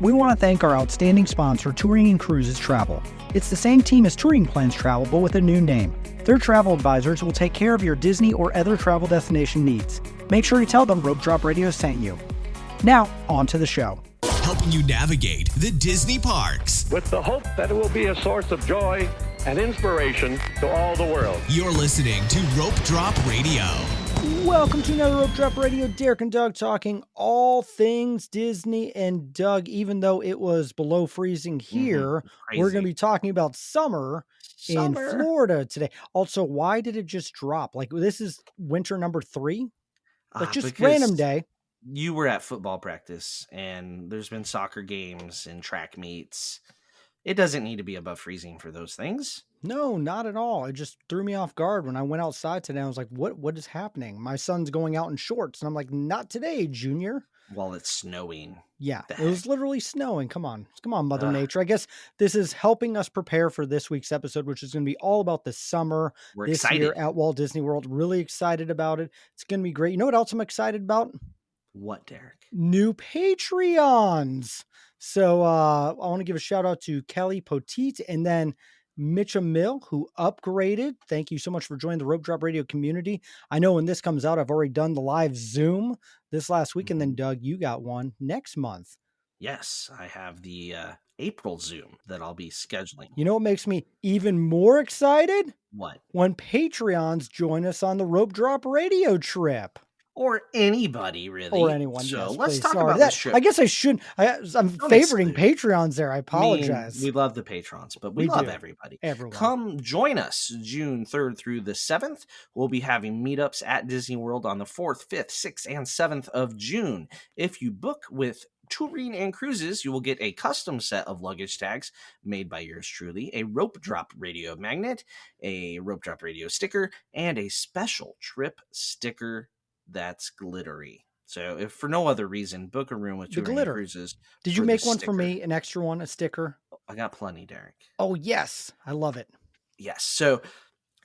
We want to thank our outstanding sponsor, Touring & Cruises Travel. It's the same team as Touring Plans Travel, but with a new name. Their travel advisors will take care of your Disney or other travel destination needs. Make sure you tell them Rope Drop Radio sent you. Now, on to the show. Helping you navigate the Disney parks. With the hope that it will be a source of joy and inspiration to all the world. You're listening to Rope Drop Radio. Welcome to another Rope Drop Radio. Derek and Doug talking all things Disney. And Doug, even though it was below freezing here, we're going to be talking about summer in Florida today. Also, why did it just drop? Like, this is winter number 3? Like, just random day. You were at football practice, and there's been soccer games and track meets. It doesn't need to be above freezing for those things. No, not at all. It just threw me off guard when I went outside today. I was like, what is happening? My son's going out in shorts, and I'm like, not today, Junior. While it's snowing. Yeah, it was literally snowing. Come on, Mother Nature. I guess this is helping us prepare for this week's episode, which is going to be all about the summer We're this excited. year at Walt Disney World. Really excited about it. It's going to be great. You know what else I'm excited about? What, Derek? New Patreons. So I want to give a shout out to Kelly Poteet and then Mitcha Mill, who upgraded. Thank you so much for joining the Rope Drop Radio community. I know when this comes out, I've already done the live Zoom this last week. And then, Doug, you got one next month. Yes, I have the April Zoom that I'll be scheduling. You know what makes me even more excited? What? When Patreons join us on the Rope Drop Radio trip. Or anybody, really. Or anyone. So yes, let's please. talk Sorry. about this trip. I guess I shouldn't. I'm favoriting Patreons there. I apologize. We love the patrons, but we love everybody. Everyone. Come join us June 3rd through the 7th. We'll be having meetups at Disney World on the 4th, 5th, 6th, and 7th of June. If you book with Touring & Cruises, you will get a custom set of luggage tags made by yours truly, a Rope Drop Radio magnet, a Rope Drop Radio sticker, and a special trip sticker that's glittery. So if for no other reason, book a room with Touring & Cruises. Did you make one for me, an extra one, a sticker? I got plenty, Derek. Oh, yes. I love it. Yes. So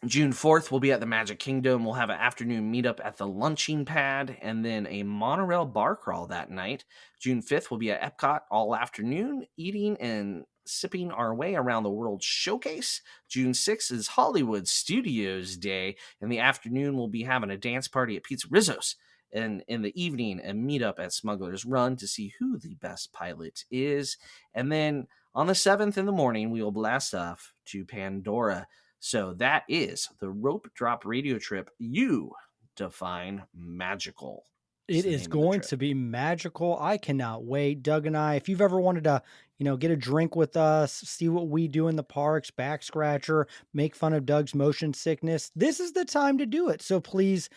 June 4th, we'll be at the Magic Kingdom. We'll have an afternoon meetup at the Lunching Pad and then a monorail bar crawl that night. June 5th, we'll be at Epcot all afternoon, eating and sipping our way around the World Showcase. June 6th is Hollywood Studios Day. In the afternoon, we'll be having a dance party at Pizza Rizzo's. And in the evening, a meetup at Smuggler's Run to see who the best pilot is. And then on the 7th in the morning, we will blast off to Pandora. So that is the Rope Drop Radio trip you define magical. It is going to be magical. I cannot wait. Doug and I, if you've ever wanted to, get a drink with us, see what we do in the parks, back scratcher, make fun of Doug's motion sickness, this is the time to do it. So please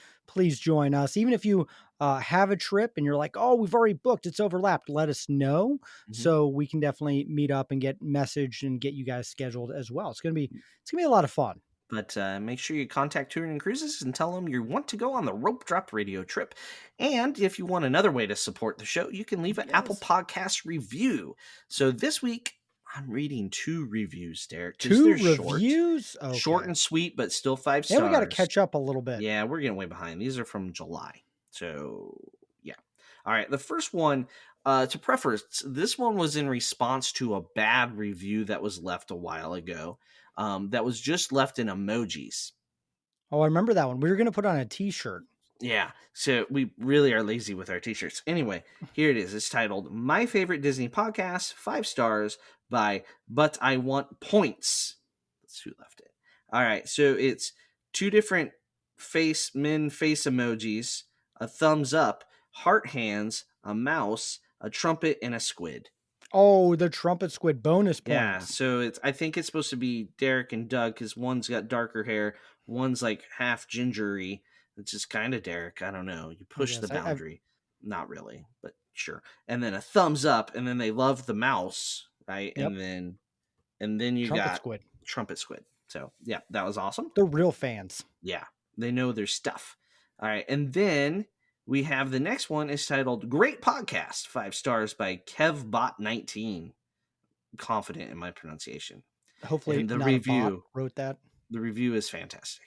join us. Even if you have a trip and you're like, oh, we've already booked, it's overlapped, let us know. So we can definitely meet up and get messaged and get you guys scheduled as well. It's going to be a lot of fun. But make sure you contact Touring & Cruises and tell them you want to go on the Rope Drop Radio trip. And if you want another way to support the show, you can leave an Apple Podcast review. So this week, I'm reading 2 reviews, Derek. 2 reviews? Okay. Short and sweet, but still 5 stars. And we got to catch up a little bit. Yeah, we're getting way behind. These are from July. So, yeah. All right, the first one, to preface, this one was in response to a bad review that was left a while ago. That was just left in emojis. Oh, I remember that one. We were going to put on a t-shirt. Yeah, so we really are lazy with our t-shirts. Anyway, here it is. It's titled, My Favorite Disney Podcast, 5 stars by But I Want Points. That's who left it. All right, so it's 2 different men face emojis, a thumbs up, heart hands, a mouse, a trumpet, and a squid. Oh, the trumpet squid bonus points. Yeah, so I think it's supposed to be Derek and Doug because one's got darker hair, one's like half gingery. It's just kind of Derek. I don't know. You push the boundary. Not really, but sure. And then a thumbs up, and then they love the mouse, right? Yep. And then you got trumpet squid. So yeah, that was awesome. They're real fans. Yeah, they know their stuff. All right, and then we have the next one is titled Great Podcast, 5 stars by KevBot19. Confident in my pronunciation. Hopefully the review wrote that. The review is fantastic.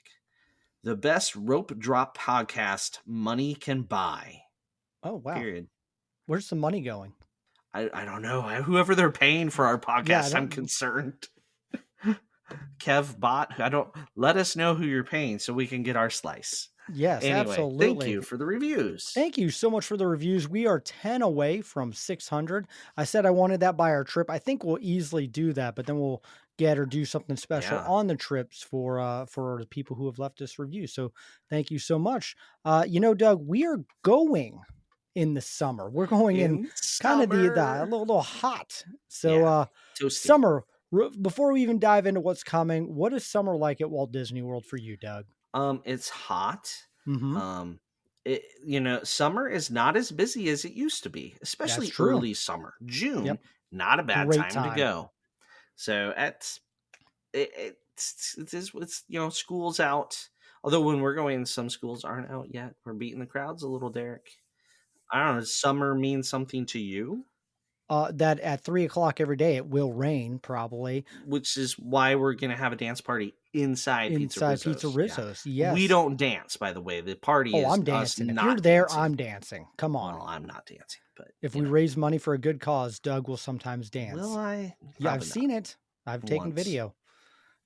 The best rope drop podcast money can buy. Oh, wow. Period. Where's the money going? I don't know. Whoever they're paying for our Yeah, I podcast, I'm don't. concerned. Kev Bot, I don't let us know who you're paying so we can get our slice. Yes, Anyway, thank absolutely. you for the reviews. Thank you so much for the reviews. We are 10 away from 600. I said I wanted that by our trip. I think we'll easily do that, but then we'll get or do something special Yeah. on the trips for the people who have left us reviews. So thank you so much. Doug, we are going in the summer. We're going in In kind of a summer. little hot. So Yeah. Toasty. summer. Before we even dive into what's coming, what is summer like at Walt Disney World for you, Doug? It's hot. Mm-hmm. Um, summer is not as busy as it used to be, That's especially true. early summer. June, Yep. not a bad Great time to time. go. So it's school's out. Although when we're going, some schools aren't out yet. We're beating the crowds a little, Derek. I don't know. Does summer mean something to you? That at 3 o'clock every day it will rain probably Which is why we're gonna have a dance party inside Pizza inside Pizza Rizzo's. Yeah, Rizzo's. we Yes. don't dance. By the way, the party Oh, is I'm us dancing. If you're not there, dancing. I'm dancing. Come on. Well, I'm not dancing, but If we raise money for a good cause, Doug will sometimes will dance. I? Yeah, I've Probably not. seen it. I've taken Once, video. It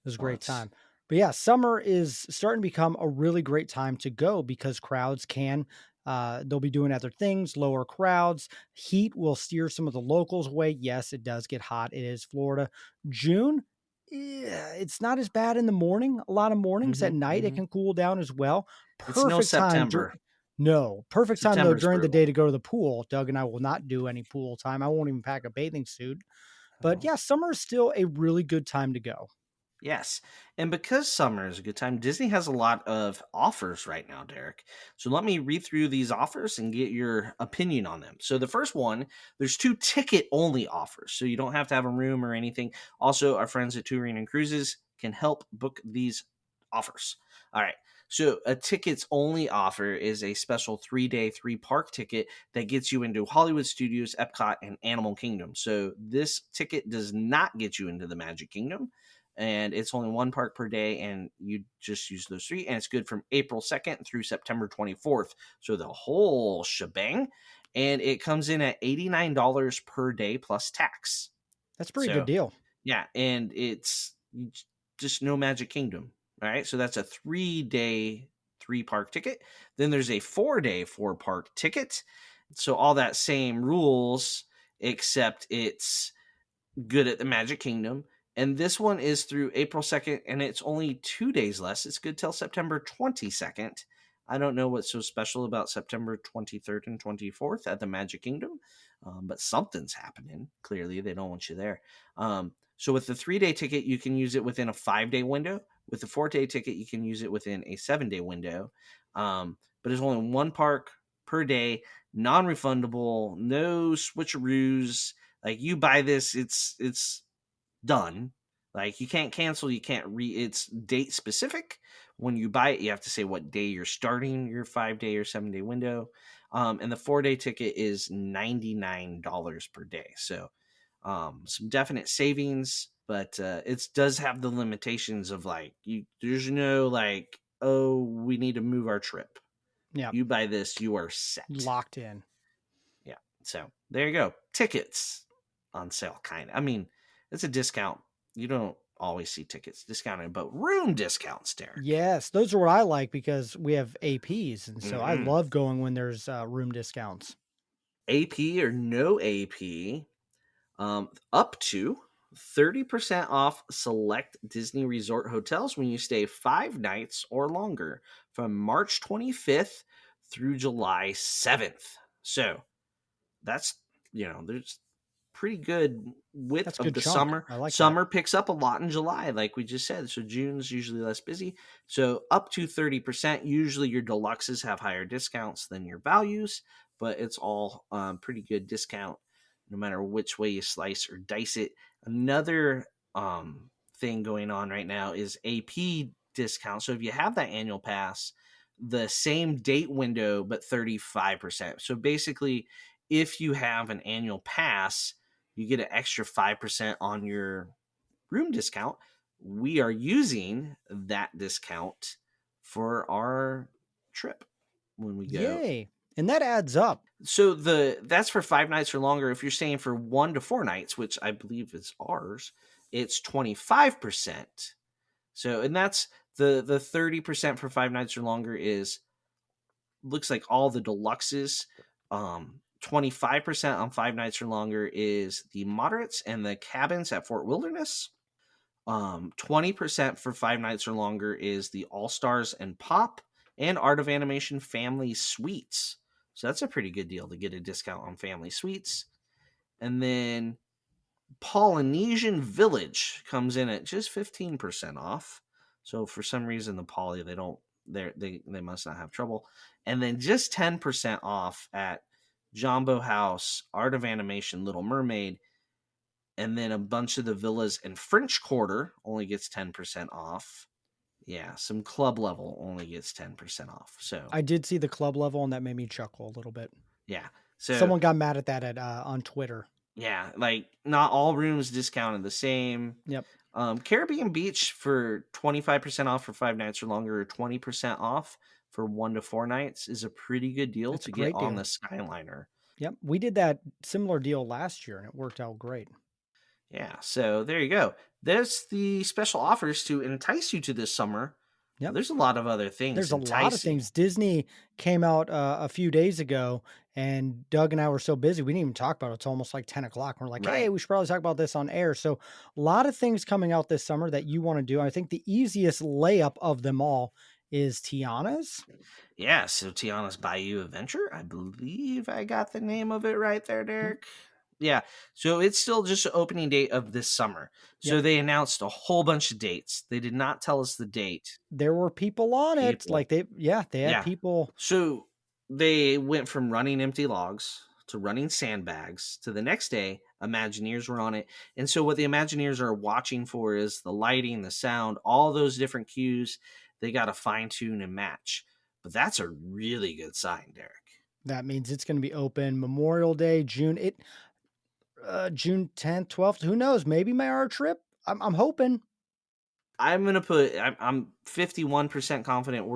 was a great once. time. But yeah, summer is starting to become a really great time to go because crowds can they'll be doing other things, lower crowds. Heat will steer some of the locals away. Yes, it does get hot. It is Florida. June, yeah, it's not as bad in the morning. A lot of mornings at Hmm, night it hmm. can cool down as well. It's no Perfect time September. no, perfect time though September's during the day brutal. to go to the pool. Doug and I will not do any pool time. I won't even pack a bathing suit. But Oh. yeah, summer is still a really good time to go. Yes. And because summer is a good time, Disney has a lot of offers right now, Derek. So let me read through these offers and get your opinion on them. So the first one, there's 2 ticket only offers. So you don't have to have a room or anything. Also, our friends at Touring and Cruises can help book these offers. All right. So a tickets only offer is a special 3-day, 3-park ticket that gets you into Hollywood Studios, Epcot, and Animal Kingdom. So this ticket does not get you into the Magic Kingdom, and it's only 1 park per day, and you just use those 3, and it's good from April 2nd through September 24th, so the whole shebang. And it comes in at $89 per day plus tax. That's a pretty good So deal. yeah, and it's just no Magic Kingdom. All right, so that's a 3-day 3-park ticket. Then there's a 4-day 4-park ticket. So all that same rules, except it's good at the Magic Kingdom. And this one is through April 2nd, and it's only 2 days less. It's good till September 22nd. I don't know what's so special about September 23rd and 24th at the Magic Kingdom, but something's happening. Clearly, they don't want you there. So with the 3-day ticket, you can use it within a 5-day window. With the 4-day ticket, you can use it within a 7-day window. But there's only 1 park per day, non-refundable, no switcheroos. Like, you buy this, it's done. Like, you can't cancel, you can't it's date specific. When you buy it, you have to say what day you're starting your 5-day or 7-day window. And the 4-day ticket is $99 per day. So some definite savings, but it does have the limitations of, like, there's no like, oh, we need to move our trip. Yeah, You buy this, you are set. locked in. Yeah. So there you go. Tickets on sale, kind of. I mean, it's a discount. You don't always see tickets discounted, but room discounts, Derek. Yes, those are what I like because we have APs, and so I Hmm. love going when there's room discounts. AP or no AP, up to 30% off select Disney resort hotels when you stay 5 nights or longer from March 25th through July 7th. So that's, there's pretty good width That's a of good the chunk. summer. I like that. Summer picks up a lot in July, like we just said. So June's usually less busy. So up to 30%. Usually your deluxes have higher discounts than your values, but it's all pretty good discount no matter which way you slice or dice it. Another thing going on right now is AP discount. So if you have that annual pass, the same date window, but 35%. So basically, if you have an annual pass, you get an extra 5% on your room discount. We are using that discount for our trip when we go. Yay. And that adds up. So that's for 5 nights or longer. If you're staying for 1 to 4 nights, which I believe is ours, it's 25%. So, and that's the 30% for 5 nights or longer is looks like all the deluxes. 25% on 5 nights or longer is the moderates and the cabins at Fort Wilderness. 20% for 5 nights or longer is the All Stars and Pop and Art of Animation Family Suites. So that's a pretty good deal to get a discount on Family Suites. And then Polynesian Village comes in at just 15% off. So for some reason the Poly they must not have trouble. And then just 10% off at Jumbo House, Art of Animation, Little Mermaid, and then a bunch of the villas in French Quarter only gets 10% off. Yeah, some club level only gets 10% off. So I did see the club level, and that made me chuckle a little bit. yeah. So Someone got mad at that on Twitter. yeah, like not all rooms discounted the same. Yep. Caribbean Beach for 25% off for 5 nights or longer, or 20% off for 1 to 4 nights is a pretty good deal It's a to get great on deal. the Skyliner. Yep. We did that similar deal last year, and it worked out great. Yeah, so there you go. There's the special offers to entice you to this summer. Yep. There's a lot of other things There's a lot of enticing. things. Disney came out a few days ago, and Doug and I were so busy we didn't even talk about it. It's almost like 10 o'clock. We're like, hey, Right. we should probably talk about this on air. So a lot of things coming out this summer that you want to do. I think the easiest layup of them all is Tiana's. Yeah, so Tiana's Bayou Adventure. I believe I got the name of it right there, Yep. Derek. Yeah, so it's still just the opening date of this summer. Yep. So they announced a whole bunch of dates. They did not tell us the date. There were people on it. People. Like they had Yeah. people. So they went from running empty logs to running sandbags to the next day, Imagineers were on it. And so what the Imagineers are watching for is the lighting, the sound, all those different cues. They got to fine tune and match. But that's a really good sign, Derek. That means it's going to be open Memorial Day, June 10th, 12th. Who knows? Maybe my art trip. I'm hoping. I'm gonna put. I'm 51% confident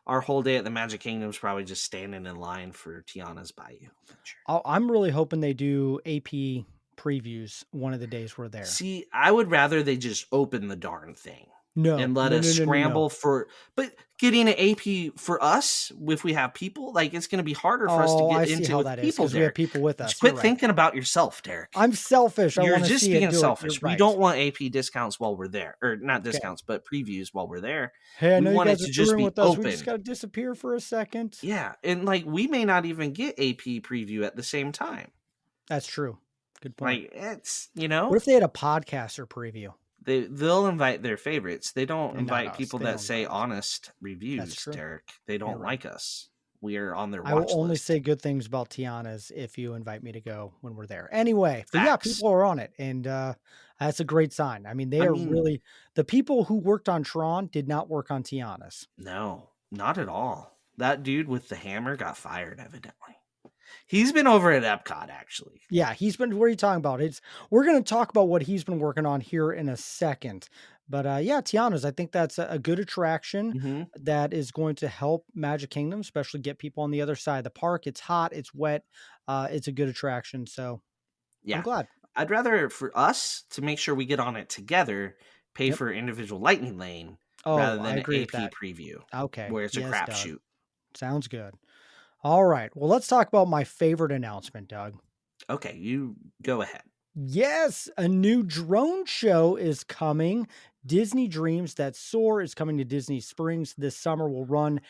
our whole day at the Magic Kingdom is probably just standing in line for Tiana's Bayou Adventure. I'm really hoping they do AP previews one of the days we're there. See, I would rather they just open the darn thing No, and let no, us no, no, no, no. scramble for. But getting an AP for us, if we have people, like it's going to be harder for us to I get see into how with that is people, because we have Derek. people with us. Just You're quit right. thinking about yourself, Derek. I'm selfish. I You're want to just see it being do selfish. it. You're We right. don't want AP discounts while we're there, or not Okay. discounts, but previews while we're there. Hey, I We know you want it guys are to just touring be with us. We just open. got to disappear for a second. Yeah, and like we may not even get AP preview at the same time. That's true. Good point. Like it's What if they had a podcaster preview? they'll invite their favorites. They don't And not invite us. people They that don't say invite us. honest reviews, true. Derek. They You're don't right. like us. We are on their I will watch only list. say good things about Tiana's if you invite me to go when we're there. Anyway, but yeah, Facts. people are on it, and that's a great sign. I mean, they I are mean, really the people who worked on Tron did not work on Tiana's. no, not at all. That dude with the hammer got fired, evidently. He's been over at Epcot, actually. Yeah, he's been. What are you talking about? We're going to talk about what he's been working on here in a second. But yeah, Tiana's. I think that's a good attraction Mm-hmm. that is going to help Magic Kingdom, especially get people on the other side of the park. It's hot, it's wet, it's a good attraction. So I'm Yeah. glad. I'd rather for us to make sure we get on it together, pay Yep. for individual lightning lane Oh, rather I than an agree with AP that. preview Okay. where it's a Yes, Doug. crapshoot. Sounds good. All right. Well, let's talk about my favorite announcement, Doug. Okay, you go ahead. Yes, a new drone show is coming. Disney Dreams That Soar is coming to Disney Springs this summer. Will run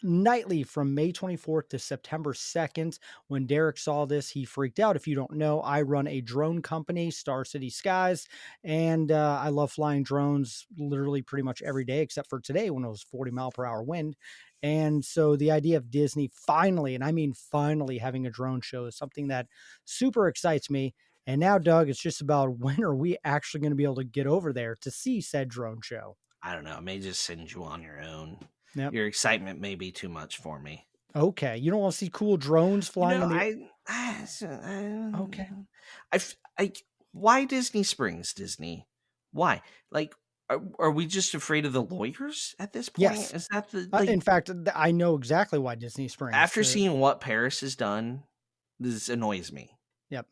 nightly from May 24th to September 2nd. When Derek saw this, he freaked out. If you don't know, I run a drone company, Star City Skies, and I love flying drones literally pretty much every day, except for today when it was 40-mile-per-hour wind. And so the idea of Disney finally, and I mean finally, having a drone show is something that super excites me. And now, Doug, it's just about when are we actually going to be able to get over there to see said drone show? I don't know. I may just send you on your own. Yep. Your excitement may be too much for me. Okay. You don't want to see cool drones flying in the Okay. Why Disney Springs, Disney? Why? Like Are we just afraid of the lawyers at this point? Yes. Is that the In like fact, I know exactly why Disney Springs. after seeing what Paris has done, this annoys me. Yep.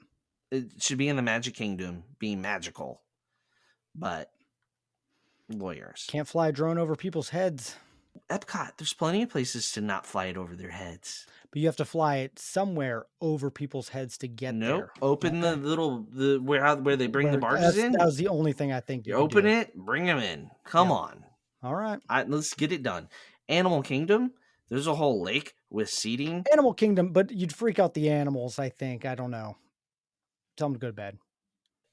It should be in the Magic Kingdom, being magical, but lawyers. Can't fly a drone over people's heads, Epcot, there's plenty of places to not fly it over their heads. but you have to fly it somewhere over people's heads to get Nope. there. Open the Okay. little the where they bring the Where barges that in. was the only thing I think You you could open do. it, bring them in. Come Yep. on. All right. Let's get it done. Animal Kingdom, there's a whole lake with seating. Animal Kingdom, but you'd freak out the animals, I think. I don't know. Tell them to go to bed.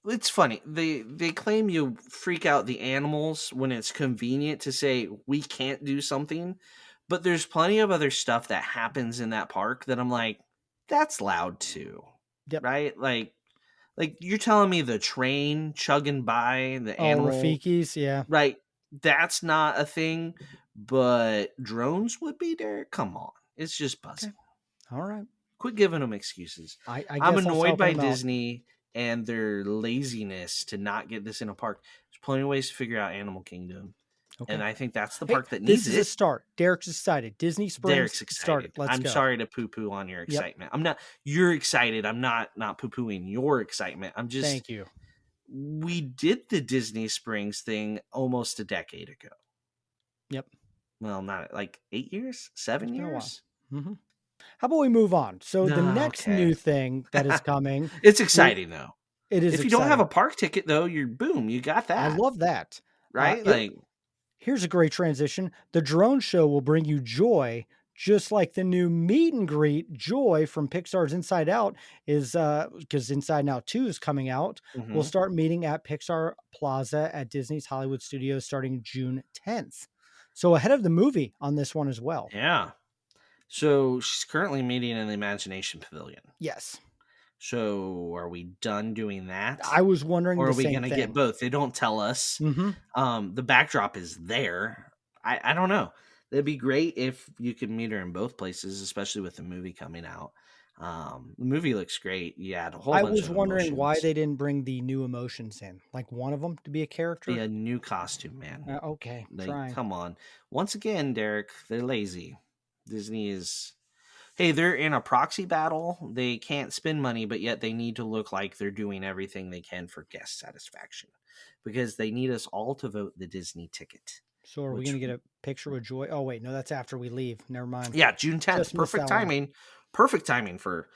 It's funny. They claim you freak out the animals when it's convenient to say we can't do something, but there's plenty of other stuff that happens in that park that I'm like, that's loud too. Yep. Right? Like you're telling me the train chugging by the Oh, animal, Rafiki's, yeah. right? That's not a thing, but drones would be there. Come on. It's just buzzing. All right. Quit giving them excuses. I I'm guess I was annoyed helping by them out. Disney and their laziness to not get this in a park. There's plenty of ways to figure out Animal Kingdom. Okay. And I think that's the Hey, park that this needs is a it. start. Derek's excited. Disney Springs Derek's started. excited. Let's I'm go. sorry to poo-poo on your excitement. I'm not you're excited. I'm not poo-pooing your excitement. I'm just Thank you. we did the Disney Springs thing almost a decade ago. Yep. Well, not like 8 years, 7 been a while. years. Mm-hmm. How about we move on? So the next Okay. new thing that is coming, It's exciting though. it is If you don't have a exciting. park ticket though, you're boom, you got that. I love that. Right? Like Here's a great transition. The drone show will bring you joy, just like the new meet and greet Joy from Pixar's Inside Out is because Inside Out 2 is coming out. We'll mhm. start meeting at Pixar Plaza at Disney's Hollywood Studios starting June 10th. So ahead of the movie on this one as well. Yeah. So she's currently meeting in the Imagination Pavilion. Yes. So are we done doing that? I was wondering Or the are we same gonna thing. get both? They don't tell us. Mm-hmm. The backdrop is there. I don't know. It'd be great if you could meet her in both places, especially with the movie coming out. The movie looks great. Yeah, a whole I bunch was of wondering why emotions. they didn't bring the new emotions in, like one of them to be a character. Yeah, new costume, man. Okay, Like, trying. come on. Once again, Derek, they're lazy. Disney is hey, they're in a proxy battle. They can't spend money, but yet they need to look like they're doing everything they can for guest satisfaction because they need us all to vote the Disney ticket. So are we Which, going to get a picture with Joy? Oh wait, no, that's after we leave. Never mind. yeah, June 10th. Just missed Perfect that one. timing. Perfect timing for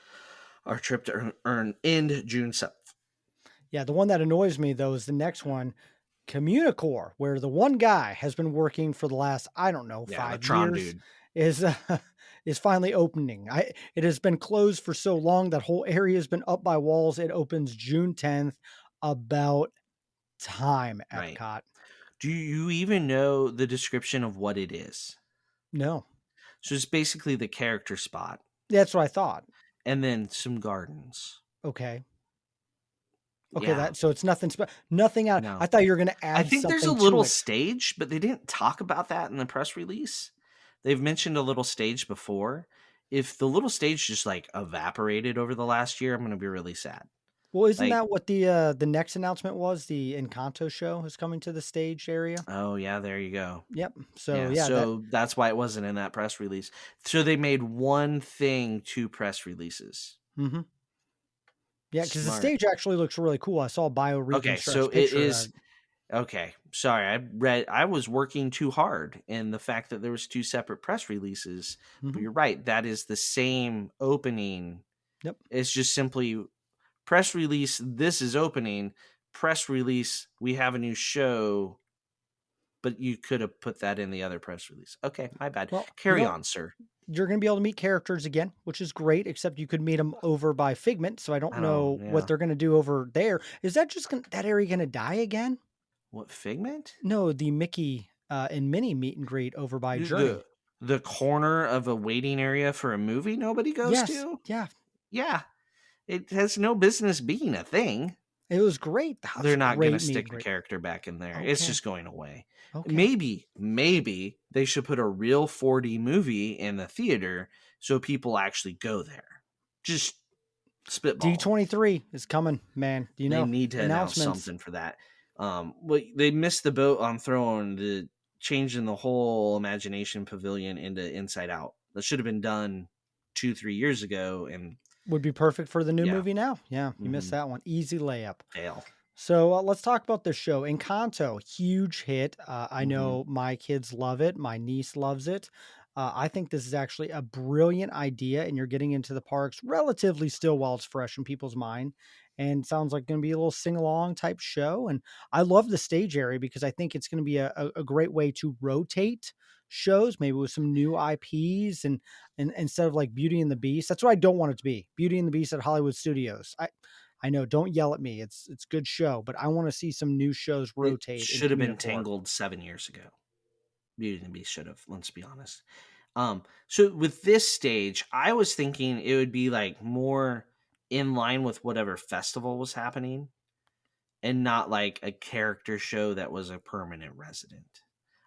our trip to end June 7th. Yeah, the one that annoys me though is the next one, Communicore, where the one guy has been working for the last, I don't know, Yeah, the 5 Tron years dude. is is finally opening. It has been closed for so long that whole area has been up by walls. It opens June 10th. About time, Right. Epcot. Do you even know the description of what it is? No. So it's basically the character spot That's what I thought. and then some gardens. Okay. Okay, Yeah. that so it's nothing nothing out. No. I thought you were going to add I think there's a something to little it. stage, but they didn't talk about that in the press release. They've mentioned a little stage before. If the little stage just like evaporated over the last year, I'm going to be really sad. Well, isn't Like, that what the next announcement was? The Encanto show is coming to the stage area. oh yeah, there you go. Yep. So Yeah, yeah, so that's why it wasn't in that press release. So they made one thing, two press releases. mm-hmm. Yeah, because the Smart. stage actually looks really cool. I saw a bio Okay, so reconstruct it picture. is okay. Sorry, I was working too hard in the fact that there was two separate press releases. But Mhm. you're right, that is the same opening. Yep. It's just simply press release, this is opening, press release, we have a new show, but you could have put that in the other press release. Okay, my bad. Well, Carry on, sir. you're going to be able to meet characters again, which is great, except you could meet them over by Figment. So I don't I know don't, yeah. what they're going to do over there. Is that just that area going to die again? What, Figment? No, the Mickey and Minnie meet and greet over by Journey. The corner of a waiting area for a movie nobody goes Yes. to? Yeah. Yeah. It has no business being a thing. It was great. They're not going to meet and stick a greet. character back in there. It's Okay. just going away. Okay. Maybe they should put a real 4D movie in the theater so people actually go there. Just spitball. D23 is coming, man. Do you know? They need to announce Announcements. something for that. Well, they missed the boat on throwing the changing the whole Imagination Pavilion into Inside Out. That should have been done 2-3 years ago, and Would be perfect for the new yeah, movie now. Yeah, you missed mm-hmm, that one. Easy layup. fail. So let's talk about this show. Encanto, huge hit. I Mm-hmm. know my kids love it. My niece loves it. I think this is actually a brilliant idea, and you're getting into the parks relatively still while it's fresh in people's mind. And sounds like going to be a little sing along type show. And I love the stage area because I think it's going to be a great way to rotate shows, maybe with some new IPs and instead of like Beauty and the Beast. That's what I don't want it to be. Beauty and the Beast at Hollywood Studios. I know, don't yell at me. It's good show, but I want to see some new shows It rotate in should have been communicore. Tangled 7 years ago. Beauty and the Beast should have. Let's be honest. So with this stage, I was thinking it would be like more in line with whatever festival was happening, and not like a character show that was a permanent resident.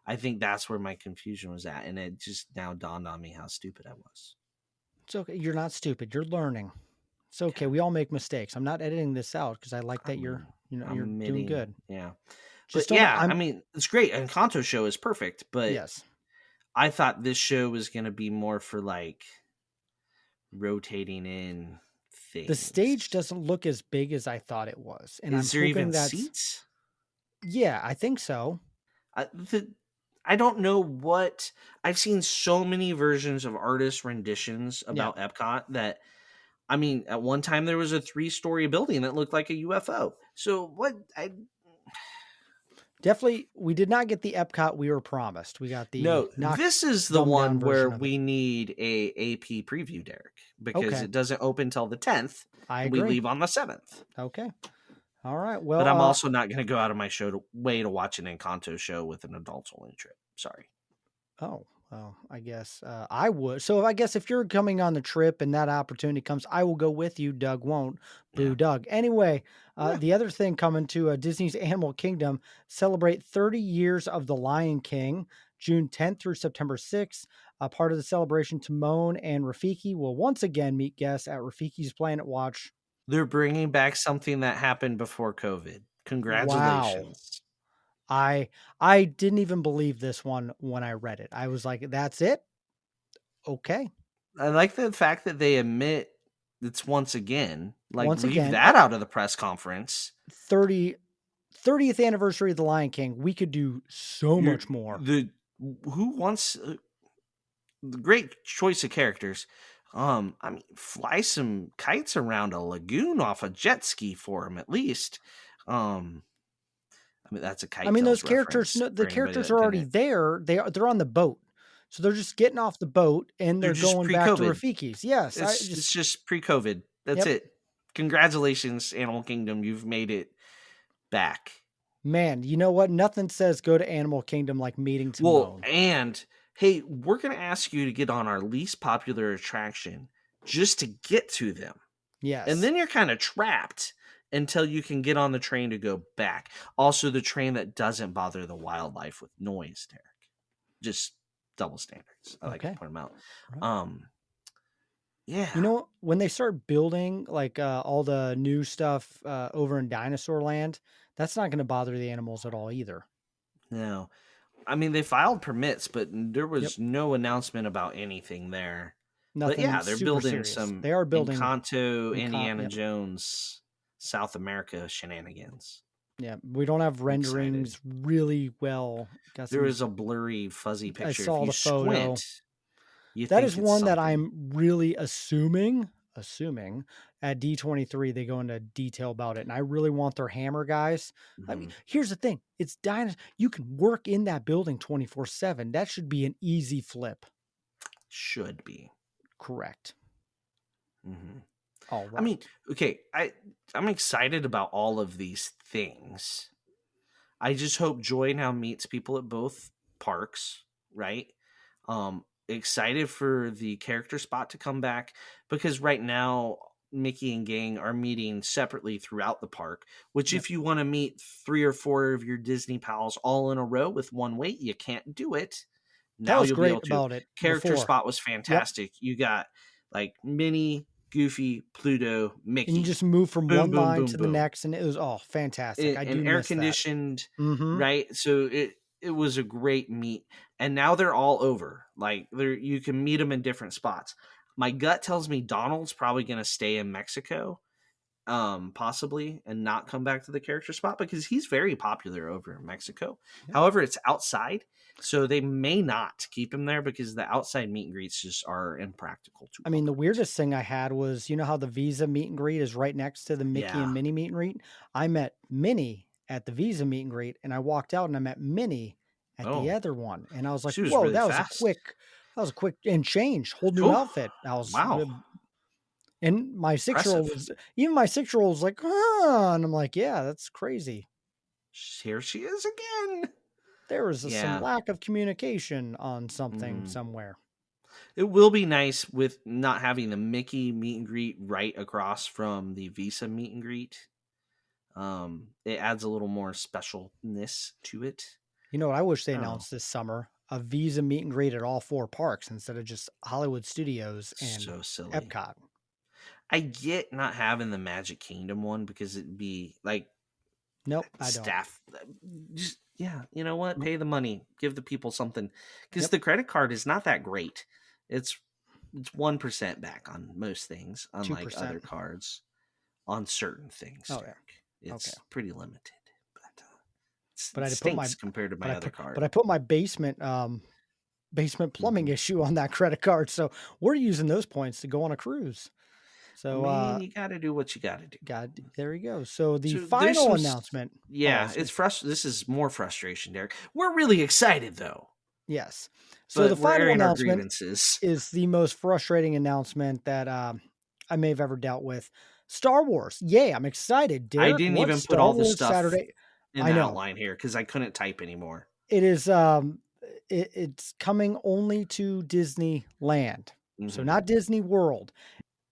I think that's where my confusion was at, and it just now dawned on me how stupid I was. It's okay. You're not stupid. You're learning. It's okay. Okay. We all make mistakes. I'm not editing this out because I like I that you're, mean, you're I'm doing admitting, good. yeah. Just But don't. yeah, I I'm mean, it's great. And Kanto show is perfect, but yes. I thought this show was going to be more for like rotating in The stage things. doesn't look as big as I thought it was, and I'm Is there hoping even that's seats? yeah. I think so. I don't know what I've seen so many versions of artist renditions Yeah. about Epcot that I mean, at one time there was a 3-story building that looked like a UFO. So what I Definitely, we did not get the Epcot we were promised. We got the no, knocked, this is the dumbed down one where version of it. we need a AP preview, Derek, because Okay, it doesn't open till the 10th I and we agree. leave on the 7th. Okay, all right. But Well, I'm also not going to go out of my way to watch an Encanto show with an adults only trip. Sorry. oh, well, I guess I would. So I guess if you're coming on the trip and that opportunity comes, I will go with you. Doug won't. Yeah. Boo, Doug. Anyway, Yeah. the other thing coming to Disney's Animal Kingdom celebrate 30 years of The Lion King, June 10th through September 6th. Part of the celebration, Timon and Rafiki will once again meet guests at Rafiki's Planet Watch. They're bringing back something that happened before COVID. Wow. Congratulations. I I didn't even believe this one when I read it. I was like, that's it? Okay. I like the fact that they admit it's once again. Like, Once leave again, that out of the press conference. 30th anniversary of The Lion King. We could do so You're much more. the who wants the great choice of characters. I mean, fly some kites around a lagoon off a jet ski for him at least. I mean, that's a I Kite mean, those Tales characters, reference no, the for anybody characters that are already didn't. there. They're on the boat. So they're just getting off the boat and They're they're just going back to pre-COVID. Rafiki's. Yes, I It's just just pre-COVID. That's yep. it. Congratulations, Animal Kingdom. You've made it back. Man, you know what? Nothing says go to Animal Kingdom like meeting Well, Timon. and hey, we're gonna ask you to get on our least popular attraction just to get to them. Yes. And then you're kind of trapped until you can get on the train to go back. Also, the train that doesn't bother the wildlife with noise, Derek. Just double standards. I like to Okay. point them out. Right. Yeah. You know, when they start building like all the new stuff over in Dinosaur Land, that's not going to bother the animals at all either. No. I mean, they filed permits, but there Yep. was no announcement about anything there. But Nothing yeah, they're super building serious. some They are building Encanto, Indiana yep. Jones, South America shenanigans. Yeah, we don't have I'm excited. renderings really well. Got There some, is a blurry, fuzzy picture. I saw If you the photo. squint, you That think is it's one that something. I'm really assuming at D23 they go into detail about it, and I really want their hammer guys. I mean, Mhm. here's the thing: it's dinosaur. You can work in that building 24/7. That should be an easy flip. Should be. Correct. Mhm. All right. I mean, okay, I'm excited about all of these things. I just hope Joy now meets people at both parks, right? Excited for the character spot to come back because right now Mickey and gang are meeting separately throughout the park, which Yep. if you want to meet 3 or 4 of your Disney pals all in a row with one wait, you can't do it. That Now was you'll be able great to. about it Character before. spot was Yep. fantastic. You got like Minnie, Goofy, Pluto, And you Mickey. just move from Boom, one boom, line boom, to the boom. next, and it was, oh, fantastic. I And do air miss that. conditioned, Mhm. right? So it was a great meet, and now they're all over. Like you can meet them in different spots. My gut tells me Donald's probably going to stay in Mexico, possibly, and not come back to the character spot because he's very popular over in Mexico. Yep. However, it's outside, so they may not keep him there because the outside meet and greets just are impractical to I mean, the operate. weirdest thing I had was, you know how the Visa meet and greet is right next to the Mickey Yeah. and Minnie meet and greet? I met Minnie at the Visa meet and greet, and I walked out and I met Minnie at the Oh, other one. And I was like, she was whoa, really fast. that was a quick and change, whole new Oh, outfit. wow. And my 6-year-old Impressive. was, even my 6-year-old was like, huh. And I'm like, yeah, that's crazy. Here she is again. There was some Yeah. lack of communication on something Mhm. somewhere. It will be nice with not having the Mickey meet and greet right across from the Visa meet and greet. It adds a little more specialness to it. You know what I wish they I don't know. announced this summer? A Visa meet and greet at all 4 parks instead of just Hollywood Studios and So silly. Epcot. I get not having the Magic Kingdom one because it'd be like Nope, I don't. staff. Just yeah, you know what? Nope. Pay the money, give the people something because Yep, the credit card is not that great. It's it's 1% back on most things, unlike 2%. other cards on certain things. Oh, Derek, yeah. Okay. it's pretty limited, but But it I had to put stinks compared to my other but card. I put my basement plumbing Mhm. issue on that credit card, so we're using those points to go on a cruise. I So, mean, you got to do what you got to do. God, there we go. So the So there's some, final announcement. Oh, yeah, it's This is more frustration, Derek. We're really excited though, yes. So the but we're final airing our announcement grievances. is the most frustrating announcement that I may have ever dealt with. Star Wars. Yay, I'm excited. I Derek, didn't what's even put Star all the Wars stuff Saturday? in I the know. outline here because I couldn't type anymore. It is it's coming only to Disneyland. So Hmm. not Disney World.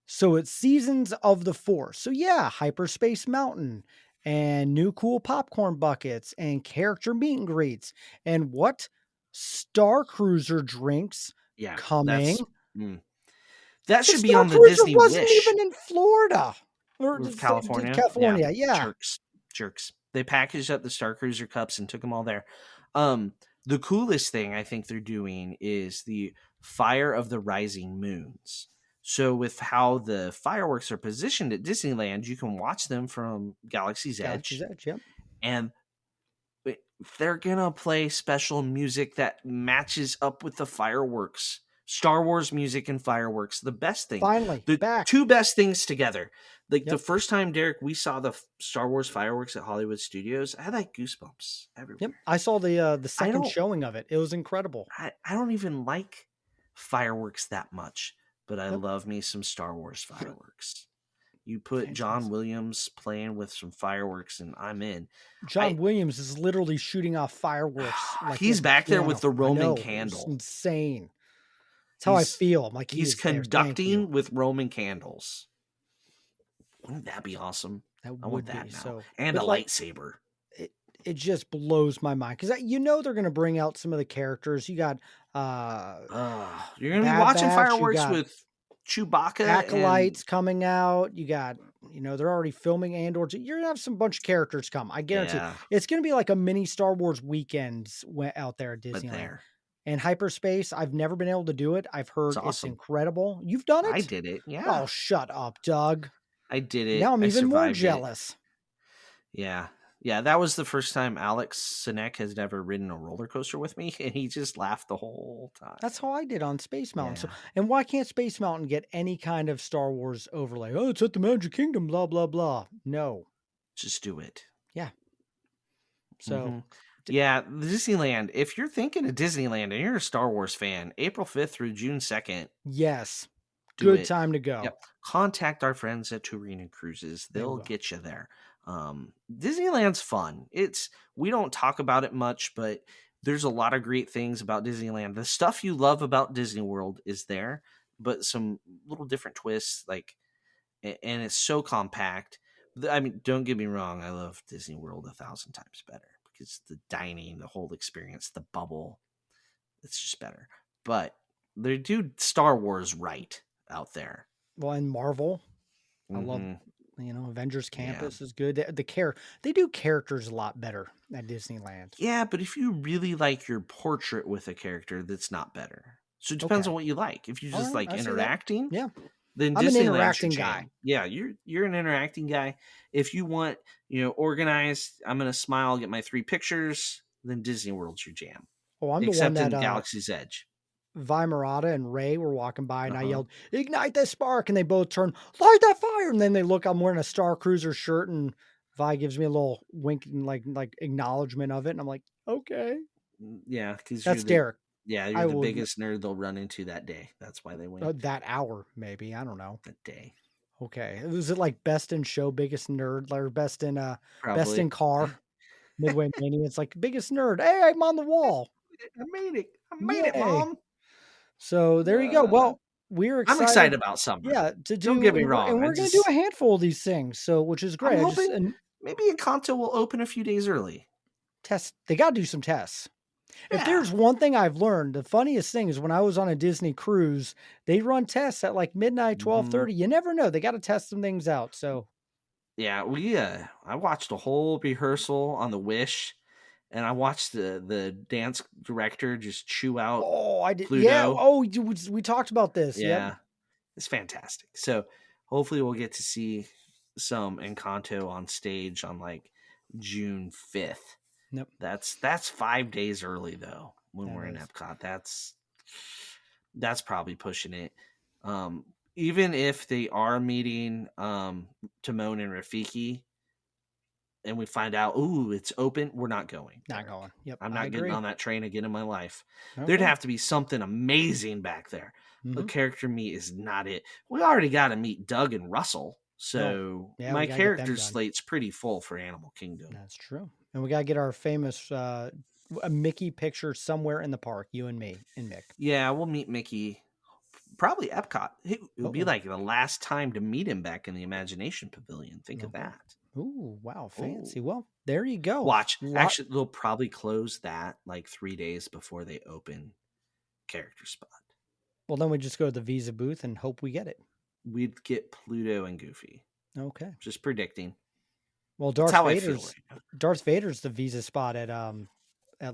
So it's Seasons of the Force. So yeah, Hyperspace Mountain and new cool popcorn buckets and character meet and greets and what Star Cruiser drinks Yeah, coming. that's mm. That The should be Star on the Cruiser Disney wasn't Wish even in Florida or of California. Yeah, California. Yeah. jerks, jerks. They packaged up the Star Cruiser cups and took them all there. Um, the coolest thing I think they're doing is the Fire of the Rising Moons. So with how the fireworks are positioned at Disneyland, you can watch them from Galaxy's Galaxy's Edge, Edge. Yep. and they're gonna play special music that matches up with the fireworks. Star Wars music and fireworks, the best thing. Finally The back. two best things together. Like the Yep. first time, Derek, we saw the Star Wars fireworks at Hollywood Studios, I had like goosebumps Yep. everywhere. I saw the I second don't showing of it. It was incredible. I don't even like fireworks that much, but I Yep. love me some Star Wars fireworks. You put John Fantastic. Williams playing with some fireworks and I'm in. John I Williams is literally shooting off fireworks like He's with the back there with piano. the I Roman know. It was candle. insane. That's how I He's feel. I'm like, he he's is there. Thank you. conducting with Roman candles. Wouldn't that be awesome? That I want would that be now. so. And a But like, lightsaber. it, it just blows my mind because you know they're going to bring out some of the characters. You got You're gonna be Bad watching Batch. You fireworks got with Chewbacca and Acolytes coming out. You got, they're already filming Andor. You're gonna have some bunch of characters come. I guarantee yeah, it's gonna be like a mini Star Wars weekends out there at but Disneyland. there. And hyperspace, I've never been able to do it. I've It's heard it's awesome. incredible. You've done I it? did it. Yeah. Oh, shut up, Doug. I did Now it. I'm I even more survived it. jealous. Yeah. Yeah, that was the first time Alex Sinek has never ridden a roller coaster with me, and he just laughed the whole time. That's how I did on Space Mountain. So, Yeah. and why can't Space Mountain get any kind of Star Wars overlay? Oh, it's at the Magic Kingdom, blah, blah, blah. No. Just do it. Yeah. So, Mhm. Yeah, Disneyland. If you're thinking of Disneyland and you're a Star Wars fan, April 5th through June 2nd, yes, do good it. time to go. Yep. Contact our friends at Turina Cruises. They They'll will. get you there. Disneyland's fun. We don't talk about it much, but there's a lot of great things about Disneyland. The stuff you love about Disney World is there, but some little different twists, and it's so compact. I mean, don't get me wrong, I love Disney World 1,000 times better because the dining, the whole experience, the bubble, it's just better. But they do Star Wars right out there. Well, and Marvel, I love, Hmm. Avengers Yeah. Campus is good. They do characters a lot better at Disneyland. Yeah, but if you really like your portrait with a character, that's not better. So it depends Okay. on what you like. If you All just right. like I see that. interacting, Yeah. then I'm an Disneyland's your interacting guy. jam. Yeah, you're an interacting guy. If you want, organized, I'm gonna smile, get my 3 pictures, then Disney World's your jam. Oh, I'm the one Except that in Galaxy's Edge. Vi Murata and Ray were walking by and I Uh-huh. yelled, "Ignite that spark!" And they both turn, "Light that fire!" And then they look, I'm wearing a Star Cruiser shirt and Vi gives me a little wink and like acknowledgement of it. And I'm like, okay. Yeah, because That's Derek. you're I the would biggest nerd they'll run into that day. That's why they win that hour, maybe. I don't know. that day. Okay. Was it like best in show, biggest nerd, or best in Probably. car, Midway Mania? It's like biggest nerd. Hey, I'm on the wall. I made it. I made it, Yay. mom. So there you go. Uh, Well, we're I'm excited excited. about summer. Yeah, to Don't do get me wrong. and we're gonna do a handful of these things. So which is I'm great. I just hoping and maybe Encanto will open a few days early. they gotta do some tests. If Yeah. there's one thing I've learned, the funniest thing is when I was on a Disney cruise, they run tests at like midnight, Mhm. 12:30. You never know. They gotta test some things out. So Yeah, I watched a whole rehearsal on the Wish, and I watched the dance director just chew out oh, I did yeah. Pluto. Oh, we talked about this. Yep. Yeah, it's fantastic. So hopefully we'll get to see some Encanto on stage on like June 5th. Yep. That's 5 days early though when That we're in is. Epcot. That's probably pushing it. Even if they are meeting Timon and Rafiki and we find out, ooh, it's open, we're not going, Not Derek. going. Yep. I'm I not getting agree. on that train again in my life. There'd Okay. have to be something amazing back there. A Mm-hmm. character meet is not it. We already got to meet Doug and Russell. Oh, So yeah, we my gotta get them character done. slate's pretty full for Animal Kingdom. That's true. And we gotta get our famous a Mickey picture somewhere in the park, you and me and Mick. Yeah, we'll meet Mickey. Probably Epcot. It would be Oh, like the last time to meet him back in the Imagination Pavilion. Think of okay. that. Ooh, wow, Oh, fancy. Well, there you go. watch. Lot Actually, they'll probably close that like 3 days before they open character spot. well, then we just go to the Visa booth and hope we get it. We'd get Pluto and Goofy. Okay. Just predicting. Well, That's how I feel right now. Darth Vader's the Visa spot at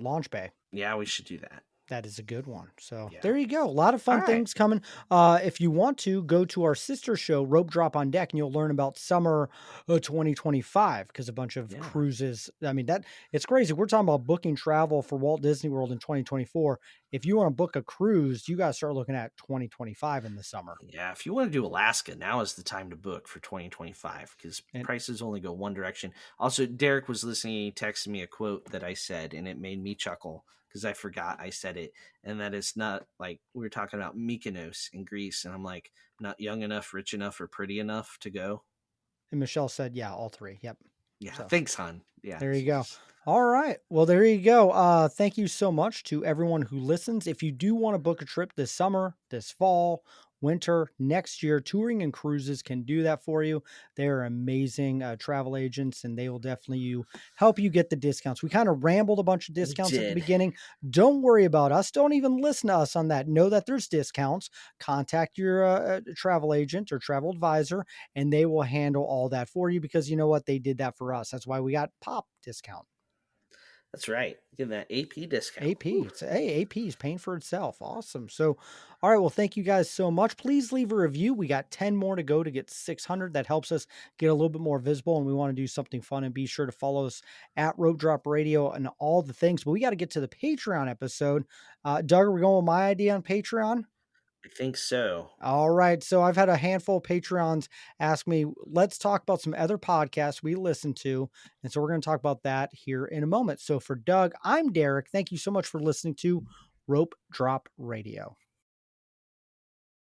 Launch Bay. Yeah, we should do that. That is a good one. So Yeah. there you go. A lot of All fun right. things coming. If you want to go to our sister show, Rope Drop on Deck, and you'll learn about summer 2025 because a bunch of Yeah. cruises. I mean, that it's crazy. We're talking about booking travel for Walt Disney World in 2024. If you want to book a cruise, you got to start looking at 2025 in the summer. Yeah. If you want to do Alaska, now is the time to book for 2025 because And prices only go one direction. Also, Derek was listening. He texted me a quote that I said, and it made me chuckle because I forgot I said it. And that is not like we were talking about Mykonos in Greece. And I'm like, not young enough, rich enough, or pretty enough to go. Michelle said, yeah, all three. Yep. Yeah. So Thanks, hon. Yeah. there you go. All right. Well, there you go. Thank you so much to everyone who listens. If you do want to book a trip this summer, this fall, winter, next year, Touring and Cruises can do that for you. They're amazing travel agents and they will definitely help you get the discounts. We kind of rambled a bunch of We discounts at the did. beginning. Don't worry about us. Don't even listen to us on that. Know that there's discounts. Contact your travel agent or travel advisor and they will handle all that for you because you know what? They did that for us. That's why we got pop discount. That's right. Get that AP discount. AP. Whew. It's AP is paying for itself. Awesome. So, all right. Well, thank you guys so much. Please leave a review. We got 10 more to go to get 600. That helps us get a little bit more visible, and we want to do something fun. And be sure to follow us at Rope Drop Radio and all the things. But we got to get to the Patreon episode. Doug, are we going with my idea on Patreon? I think so. All right. So I've had a handful of Patreons ask me, let's talk about some other podcasts we listen to. And so we're going to talk about that here in a moment. So for Doug, I'm Derek. Thank you so much for listening to Rope Drop Radio.